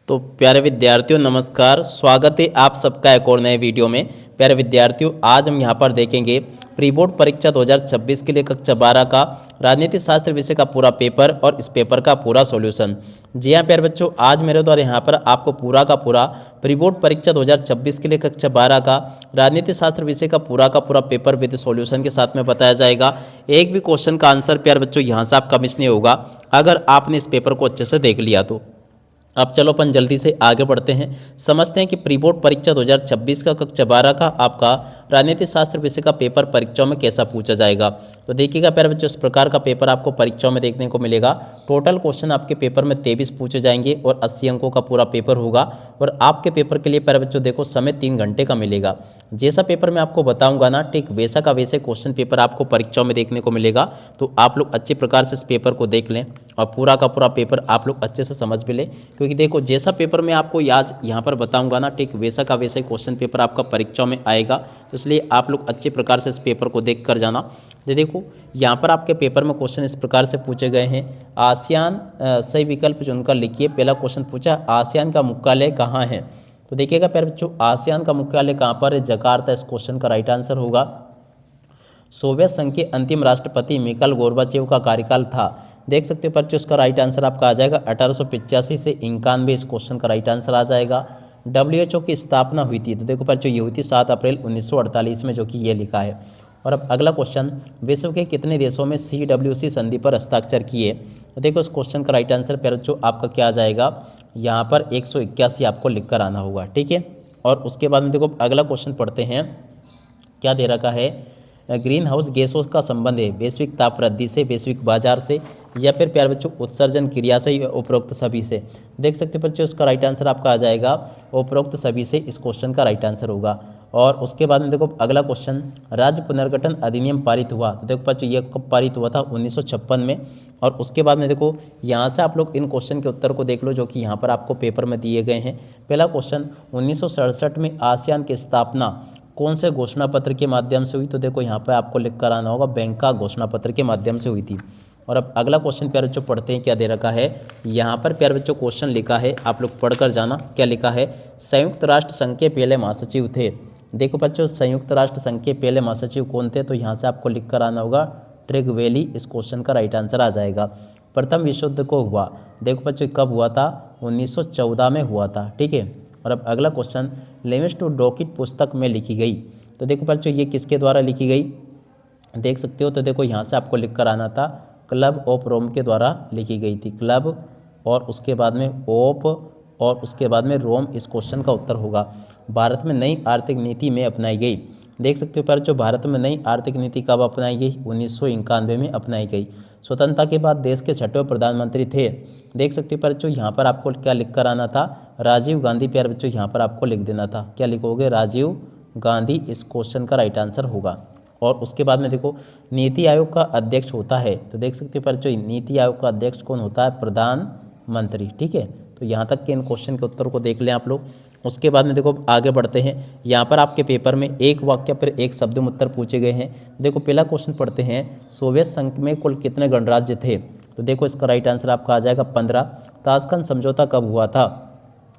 तो प्यारे विद्यार्थियों नमस्कार, स्वागत है आप सबका एक और नए वीडियो में। प्यारे विद्यार्थियों, आज हम यहाँ पर देखेंगे प्री बोर्ड परीक्षा 2026 के लिए कक्षा 12 का राजनीति शास्त्र विषय का पूरा पेपर और इस पेपर का पूरा सॉल्यूशन। जी हाँ प्यारे बच्चों, आज मेरे द्वारा यहाँ पर आपको पूरा का पूरा प्री बोर्ड परीक्षा 2026 के लिए कक्षा 12 का राजनीति शास्त्र विषय का पूरा पेपर विद सॉल्यूशन के साथ में बताया जाएगा। एक भी क्वेश्चन का आंसर प्यारे बच्चों यहाँ से आपका मिस नहीं होगा अगर आपने इस पेपर को अच्छे से देख लिया तो। अब चलो अपन जल्दी से आगे बढ़ते हैं, समझते हैं कि प्री बोर्ड परीक्षा 2026 का कक्षा 12 का आपका राजनीति शास्त्र विषय का पेपर परीक्षाओं में कैसा पूछा जाएगा। तो देखिएगा प्यारे बच्चों, इस प्रकार का पेपर आपको परीक्षाओं में देखने को मिलेगा। टोटल क्वेश्चन आपके पेपर में 23 पूछे जाएंगे और 80 अंकों का पूरा पेपर होगा। और आपके पेपर के लिए प्यारे बच्चों देखो समय 3 घंटे का मिलेगा। जैसा पेपर मैं आपको बताऊंगा ना, ठीक वैसा का वैसे क्वेश्चन पेपर आपको परीक्षाओं में देखने को मिलेगा। तो आप लोग अच्छे प्रकार से इस पेपर को देख लें और पूरा का पूरा पेपर आप लोग अच्छे से समझ भी लें, क्योंकि देखो जैसा पेपर मैं आपको आज यहाँ पर बताऊंगा ना, ठीक वैसा का वैसे क्वेश्चन पेपर आपका परीक्षाओं में आएगा। तो इसलिए आप लोग अच्छे प्रकार से इस पेपर को देख कर जाना। देखो यहाँ पर आपके पेपर में क्वेश्चन इस प्रकार से पूछे गए हैं। आसियान सही विकल्प चुनकर लिखिए। पहला क्वेश्चन पूछा, आसियान का मुख्यालय कहाँ है। तो देखिएगा प्यारे बच्चों, आसियान का मुख्यालय कहाँ पर है, जकार्ता। इस क्वेश्चन का राइट आंसर होगा। सोवियत संघ के अंतिम राष्ट्रपति मिखाइल गोर्बाचेव का कार्यकाल था। देख सकते हो बच्चों, इसका राइट आंसर आपका आ जाएगा 1885 से 91। इस क्वेश्चन का राइट आंसर आ जाएगा। WHO की स्थापना हुई थी, तो देखो बच्चों ये हुई थी 7 अप्रैल 1948 में, जो कि ये लिखा है। और अब अगला क्वेश्चन, विश्व के कितने देशों में CWC संधि पर हस्ताक्षर किए। तो देखो इस क्वेश्चन का राइट आंसर प्यारे बच्चों आपका क्या आ जाएगा, यहाँ पर 181 आपको लिख कर आना होगा, ठीक है। और उसके बाद में देखो अगला क्वेश्चन पढ़ते हैं, क्या दे रखा है, ग्रीन हाउस गैसों का संबंध है वैश्विक ताप वृद्धि से, वैश्विक बाजार से, या फिर प्यारे बच्चों उत्सर्जन क्रिया से, या उपरोक्त सभी से। देख सकते हो बच्चों, इसका राइट आंसर आपका आ जाएगा उपरोक्त सभी से। इस क्वेश्चन का राइट आंसर होगा। और उसके बाद में देखो अगला क्वेश्चन, राज्य पुनर्गठन अधिनियम पारित हुआ। तो देखो बच्चों ये कब पारित हुआ था, 1956 में। और उसके बाद में देखो यहाँ से आप लोग इन क्वेश्चन के उत्तर को देख लो, जो कि यहाँ पर आपको पेपर में दिए गए हैं। पहला क्वेश्चन, 1967 में आसियान की स्थापना कौन से घोषणा पत्र के माध्यम से हुई। तो देखो यहाँ पे आपको लिख कर आना होगा, बैंकॉक घोषणा पत्र के माध्यम से हुई थी। और अब अगला क्वेश्चन प्यारे बच्चों पढ़ते हैं, क्या दे रखा है। यहाँ पर प्यारे बच्चों क्वेश्चन लिखा है, आप लोग पढ़कर जाना क्या लिखा है। संयुक्त राष्ट्र संघ के पहले महासचिव थे। देखो बच्चों संयुक्त राष्ट्र संघ के पहले महासचिव कौन थे, तो यहाँ से आपको लिख कर आना होगा ट्रिगवेली। इस क्वेश्चन का राइट आंसर आ जाएगा। प्रथम विश्व युद्ध को हुआ, देखो बच्चों कब हुआ था, 1914 में हुआ था, ठीक है। और अब अगला क्वेश्चन, लेविस टू डॉकिट पुस्तक में लिखी गई। तो देखो बच्चों ये किसके द्वारा लिखी गई, देख सकते हो। तो देखो यहाँ से आपको लिख कर आना था, क्लब ऑफ रोम के द्वारा लिखी गई थी। क्लब और उसके बाद में ऑफ और उसके बाद में रोम, इस क्वेश्चन का उत्तर होगा। भारत में नई आर्थिक नीति में अपनाई गई। देख सकते हो पर जो भारत में नई आर्थिक नीति कब अपनाई गई, 1991 में अपनाई गई। स्वतंत्रता के बाद देश के 6वें प्रधानमंत्री थे। देख सकते हो पर जो यहाँ पर आपको क्या लिख कर आना था, राजीव गांधी। प्यारे बच्चों यहाँ पर आपको लिख देना था, क्या लिखोगे, राजीव गांधी। इस क्वेश्चन का राइट आंसर होगा। और उसके बाद में देखो नीति आयोग का अध्यक्ष होता है। तो देख सकते हो पर जो नीति आयोग का अध्यक्ष कौन होता है, प्रधानमंत्री, ठीक है। तो यहाँ तक के इन क्वेश्चन के उत्तर को देख लें आप लोग। उसके बाद में देखो आगे बढ़ते हैं, यहाँ पर आपके पेपर में एक वाक्य पर एक शब्द में उत्तर पूछे गए हैं। देखो पहला क्वेश्चन पढ़ते हैं, सोवियत संघ में कुल कितने गणराज्य थे। तो देखो इसका राइट आंसर आपका आ जाएगा 15। ताशकंद समझौता कब हुआ था।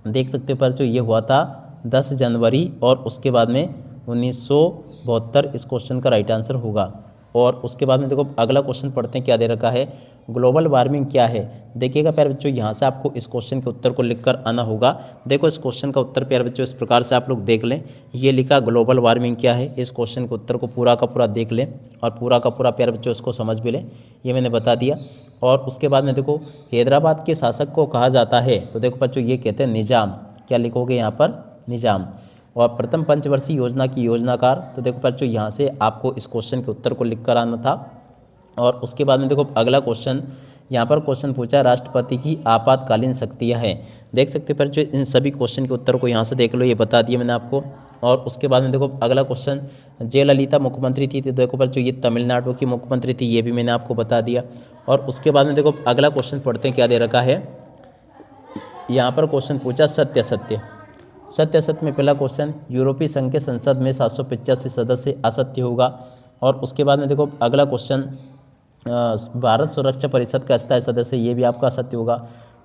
देख सकते हो पर जो ये हुआ था 10 जनवरी और उसके बाद में 1972। इस क्वेश्चन का राइट आंसर होगा। और उसके बाद में देखो अगला क्वेश्चन पढ़ते हैं, क्या दे रखा है, ग्लोबल वार्मिंग क्या है। देखिएगा प्यारे बच्चों यहाँ से आपको इस क्वेश्चन के उत्तर को लिखकर आना होगा। देखो इस क्वेश्चन का उत्तर प्यारे बच्चों इस प्रकार से आप लोग देख लें, ये लिखा ग्लोबल वार्मिंग क्या है। इस क्वेश्चन के उत्तर को पूरा का पूरा देख लें और पूरा का पूरा प्यारे बच्चों इसको समझ भी लें, ये मैंने बता दिया। और उसके बाद में देखो हैदराबाद के शासक को कहा जाता है। तो देखो बच्चों ये कहते हैं निज़ाम, क्या लिखोगे यहाँ पर, निज़ाम। और प्रथम पंचवर्षीय योजना की योजनाकार। तो देखो बच्चों यहाँ से आपको इस क्वेश्चन के उत्तर को लिख कर आना था। और उसके बाद में देखो अगला क्वेश्चन, यहाँ पर क्वेश्चन पूछा राष्ट्रपति की आपातकालीन शक्तियाँ हैं। देख सकते हो बच्चों इन सभी क्वेश्चन के उत्तर को यहाँ से देख लो, ये बता दिया मैंने आपको। और उसके बाद में देखो अगला क्वेश्चन, जयललिता मुख्यमंत्री थी। तो देखो बच्चों ये तमिलनाडु की मुख्यमंत्री थी, ये भी मैंने आपको बता दिया। और उसके बाद में देखो अगला क्वेश्चन पढ़ते हैं, क्या दे रखा है। यहाँ पर क्वेश्चन पूछा सत्य असत्य। सत्य असत्य में पहला क्वेश्चन, यूरोपीय संघ के संसद में 785 सदस्य असत्य होगा। और उसके बाद में देखो अगला क्वेश्चन, भारत सुरक्षा परिषद का स्थायी सदस्य, ये भी आपका असत्य होगा।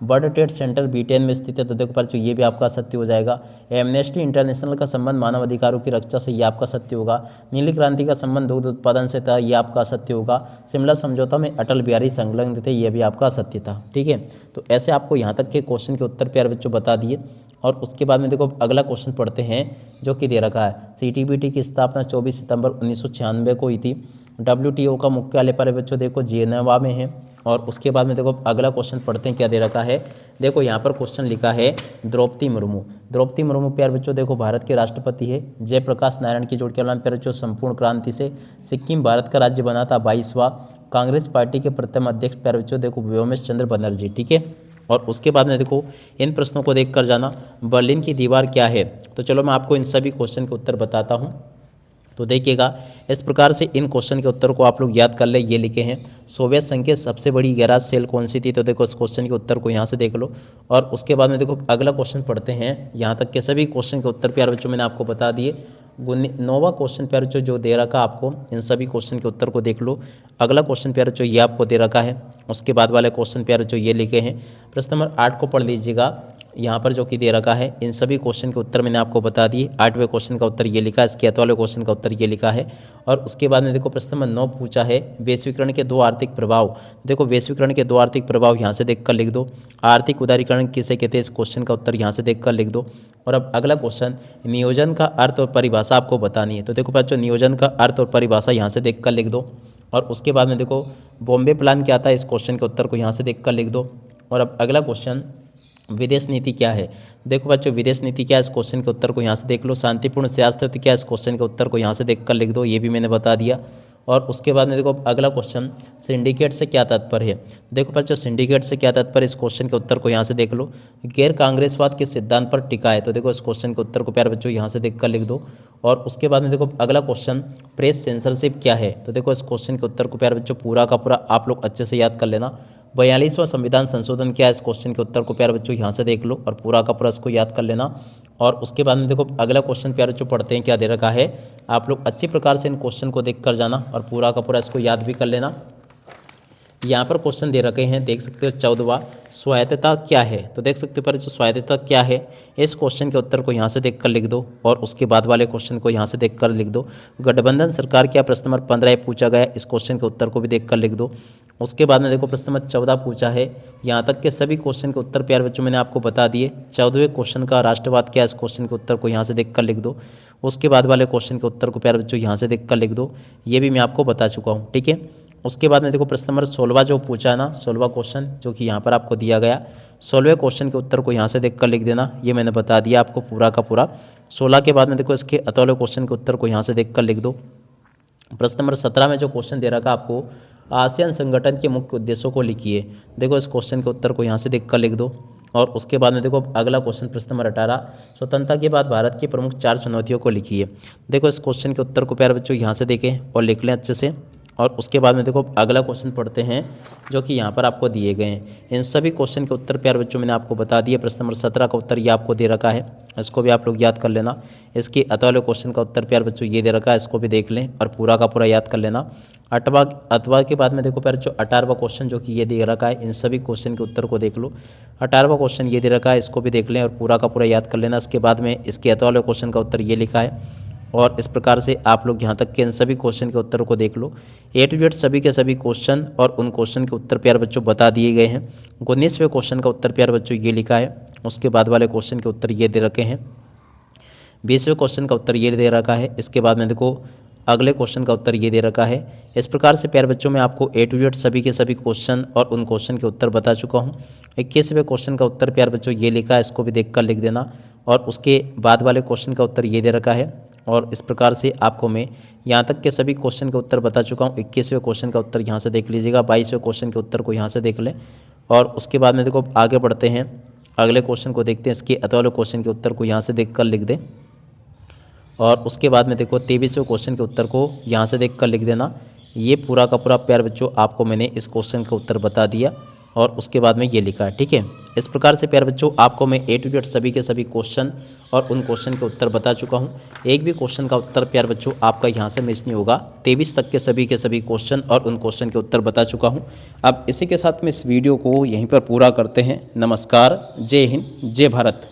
वर्ल्ड ट्रेड सेंटर ब्रिटेन में स्थित है, तो देखो बच्चों ये भी आपका सत्य हो जाएगा। एमनेस्टी इंटरनेशनल का संबंध मानव अधिकारों की रक्षा से, ये आपका सत्य होगा। नीली क्रांति का संबंध दुग्ध उत्पादन से था, ये आपका सत्य होगा। शिमला समझौता में अटल बिहारी संलग्न थे, ये भी आपका सत्य था। ठीक है, तो ऐसे आपको यहाँ तक के क्वेश्चन के उत्तर प्यारे बच्चों बता दिए। और उसके बाद में देखो अगला क्वेश्चन पढ़ते हैं जो कि दे रखा है, सीटीबीटी की स्थापना 24 सितंबर 1996 को हुई थी। डब्ल्यूटीओ का मुख्यालय पर बच्चों देखो जेनेवा में है। और उसके बाद में देखो अगला क्वेश्चन पढ़ते हैं, क्या दे रखा है, देखो यहाँ पर क्वेश्चन लिखा है द्रौपदी मुर्मू। द्रौपदी मुर्मू प्यारे बच्चों देखो भारत के राष्ट्रपति है। जयप्रकाश नारायण की जोड़ के नाम प्यारे बच्चों संपूर्ण क्रांति से सिक्किम भारत का राज्य बना था 22वां। कांग्रेस पार्टी के प्रथम अध्यक्ष प्यारे बच्चों देखो व्योमेश चंद्र बनर्जी। ठीक है, और उसके बाद में देखो इन प्रश्नों को देख कर जाना, बर्लिन की दीवार क्या है। तो चलो मैं आपको इन सभी क्वेश्चन के उत्तर बताता हूँ। तो देखिएगा इस प्रकार से इन क्वेश्चन के उत्तर को आप लोग याद कर ले। ये लिखे हैं सोवियत संघ की सबसे बड़ी गैराज सेल कौन सी थी, तो देखो इस क्वेश्चन के उत्तर को यहाँ से देख लो। और उसके बाद में देखो अगला क्वेश्चन पढ़ते हैं, यहाँ तक के सभी क्वेश्चन के उत्तर प्यारे बच्चों मैंने आपको बता दिए। नौवां क्वेश्चन प्यारे बच्चों जो दे रखा आपको, इन सभी क्वेश्चन के उत्तर को देख लो। अगला क्वेश्चन प्यारे बच्चों ये आपको दे रखा है। उसके बाद वाले क्वेश्चन प्यारे बच्चों ये लिखे हैं। प्रश्न नंबर 8 को पढ़ लीजिएगा, यहाँ पर जो कि दे रखा है इन सभी क्वेश्चन के उत्तर मैंने आपको बता दिए। 8वें क्वेश्चन का उत्तर ये लिखा है, इसके वाले क्वेश्चन का उत्तर ये लिखा है। और उसके बाद में देखो प्रश्न नंबर 9 पूछा है वैश्वीकरण के 2 आर्थिक प्रभाव। देखो वैश्वीकरण के 2 आर्थिक प्रभाव यहाँ से देखकर लिख दो। आर्थिक उदारीकरण किसे कहते हैं, इस क्वेश्चन का उत्तर यहाँ से देखकर लिख दो। और अब अगला क्वेश्चन, नियोजन का अर्थ और परिभाषा आपको बतानी है। तो देखो बच्चों नियोजन का अर्थ और परिभाषा यहाँ से देखकर लिख दो। और उसके बाद में देखो बॉम्बे प्लान क्या था, इस क्वेश्चन के उत्तर को यहाँ से देखकर लिख दो। और अब अगला क्वेश्चन, विदेश नीति क्या है। देखो बच्चों विदेश नीति क्या है, इस क्वेश्चन के उत्तर को यहाँ से देख लो। शांतिपूर्ण सियासत क्या है, इस क्वेश्चन के उत्तर को यहाँ से देखकर लिख दो, ये भी मैंने बता दिया। और उसके बाद में देखो अगला क्वेश्चन, सिंडिकेट से क्या तात्पर्य है। देखो बच्चों सिंडिकेट से क्या तात्पर्य, इस क्वेश्चन के उत्तर को यहाँ से देख लो। गैर कांग्रेसवाद के सिद्धांत पर टिका है, तो देखो इस क्वेश्चन के उत्तर को प्यारे बच्चों यहाँ से देखकर लिख दो। और उसके बाद में देखो अगला क्वेश्चन, प्रेस सेंसरशिप क्या है। तो देखो इस क्वेश्चन के उत्तर को प्यारे बच्चों पूरा का पूरा आप लोग अच्छे से याद कर लेना। 42वां संविधान संशोधन क्या है, इस क्वेश्चन के उत्तर को प्यारे बच्चों यहाँ से देख लो और पूरा का पूरा इसको याद कर लेना। और उसके बाद में देखो अगला क्वेश्चन प्यारे बच्चों पढ़ते हैं, क्या दे रखा है। आप लोग अच्छी प्रकार से इन क्वेश्चन को देख कर जाना और पूरा का पूरा इसको याद भी कर लेना। यहाँ पर क्वेश्चन दे रखे हैं, देख सकते हो 14वां, स्वायत्तता क्या है। तो देख सकते हो पर जो स्वायत्तता क्या है, इस क्वेश्चन के उत्तर को यहाँ से देखकर लिख दो। और उसके बाद वाले क्वेश्चन को यहाँ से देखकर लिख दो। गठबंधन सरकार क्या, प्रश्न नंबर 15 पूछा गया, इस क्वेश्चन के उत्तर को भी देखकर लिख दो। उसके बाद में देखो प्रश्न नंबर 14 पूछा है। यहाँ तक के सभी क्वेश्चन के उत्तर प्यारे बच्चों मैंने आपको बता दिए। 14वें क्वेश्चन का राष्ट्रवाद क्या है, इस क्वेश्चन के उत्तर को यहाँ से देखकर लिख दो। उसके बाद वाले क्वेश्चन के उत्तर को प्यारे बच्चों यहाँ से देखकर लिख दो, ये भी मैं आपको बता चुका हूँ। ठीक है, उसके बाद में देखो प्रश्न नंबर 16 जो पूछा है ना, 16वां क्वेश्चन जो कि यहाँ पर आपको दिया गया, 16वें क्वेश्चन के उत्तर को यहाँ से देखकर लिख देना, ये मैंने बता दिया आपको पूरा का पूरा। 16 के बाद में देखो इसके अतौले क्वेश्चन के उत्तर को यहाँ से देखकर लिख दो। प्रश्न नंबर 17 में जो क्वेश्चन दे रखा आपको, आसियान संगठन के मुख्य उद्देश्यों को लिखिए। देखो इस क्वेश्चन के उत्तर को यहाँ से देखकर लिख दो। और उसके बाद में देखो अगला क्वेश्चन प्रश्न नंबर 18, स्वतंत्रता के बाद भारत की प्रमुख 4 चुनौतियों को लिखिए। देखो इस क्वेश्चन के उत्तर को प्यारे बच्चों यहाँ से देखें और लिख लें अच्छे से। और उसके बाद में देखो अगला क्वेश्चन पढ़ते हैं जो कि यहाँ पर आपको दिए गए हैं। इन सभी क्वेश्चन के उत्तर प्यारे बच्चों मैंने आपको बता दिए। प्रश्न नंबर 17 का उत्तर ये आपको दे रखा है, इसको भी आप लोग याद कर लेना। इसके अतवाले क्वेश्चन का उत्तर प्यारे बच्चों ये दे रखा है, इसको भी देख लें और पूरा का पूरा याद कर लेना। अथवा के बाद में देखो प्यारे बच्चों 18वां क्वेश्चन जो कि ये दे रखा है, इन सभी क्वेश्चन के उत्तर को देख लो। 18वां क्वेश्चन ये दे रखा है, इसको भी देख लें और पूरा का पूरा याद कर लेना। इसके बाद में इसके अतवाले क्वेश्चन का उत्तर ये लिखा है। और इस प्रकार से आप लोग यहाँ तक के इन सभी क्वेश्चन के उत्तरों को देख लो। ए टू जेड सभी के सभी क्वेश्चन और उन क्वेश्चन के उत्तर प्यारे बच्चों बता दिए गए हैं। 19वें क्वेश्चन का उत्तर प्यारे बच्चों ये लिखा है। उसके बाद वाले क्वेश्चन के उत्तर ये दे रखे हैं। 20वें क्वेश्चन का उत्तर ये दे रखा है। इसके बाद में देखो अगले क्वेश्चन का उत्तर ये दे रखा है। इस प्रकार से प्यारे बच्चों मैं आपको ए टू जेड सभी के सभी क्वेश्चन और उन क्वेश्चन के उत्तर बता चुका हूँ। 21वें क्वेश्चन का उत्तर प्यारे बच्चों ये लिखा है, इसको भी देख कर लिख देना। और उसके बाद वाले क्वेश्चन का उत्तर ये दे रखा है। और इस प्रकार से आपको मैं यहाँ तक के सभी क्वेश्चन के उत्तर बता चुका हूँ। 21वें क्वेश्चन का उत्तर यहाँ से देख लीजिएगा। 22वें क्वेश्चन के उत्तर को यहाँ से देख लें। और उसके बाद में देखो आगे बढ़ते हैं, अगले क्वेश्चन को देखते हैं। इसके अतवाले क्वेश्चन के उत्तर को यहाँ से देख कर लिख दें। और उसके बाद में देखो 23वें क्वेश्चन के उत्तर को यहाँ से देख कर लिख देना। ये पूरा का पूरा प्यारे बच्चों आपको मैंने इस क्वेश्चन का उत्तर बता दिया। और उसके बाद में ये लिखा है, ठीक है। इस प्रकार से प्यारे बच्चों आपको मैं A to Z सभी के सभी क्वेश्चन और उन क्वेश्चन के उत्तर बता चुका हूँ। एक भी क्वेश्चन का उत्तर प्यारे बच्चों आपका यहाँ से मिस नहीं होगा। 23 तक के सभी क्वेश्चन और उन क्वेश्चन के उत्तर बता चुका हूँ। अब इसी के साथ में इस वीडियो को यहीं पर पूरा करते हैं। नमस्कार, जय हिंद, जय भारत।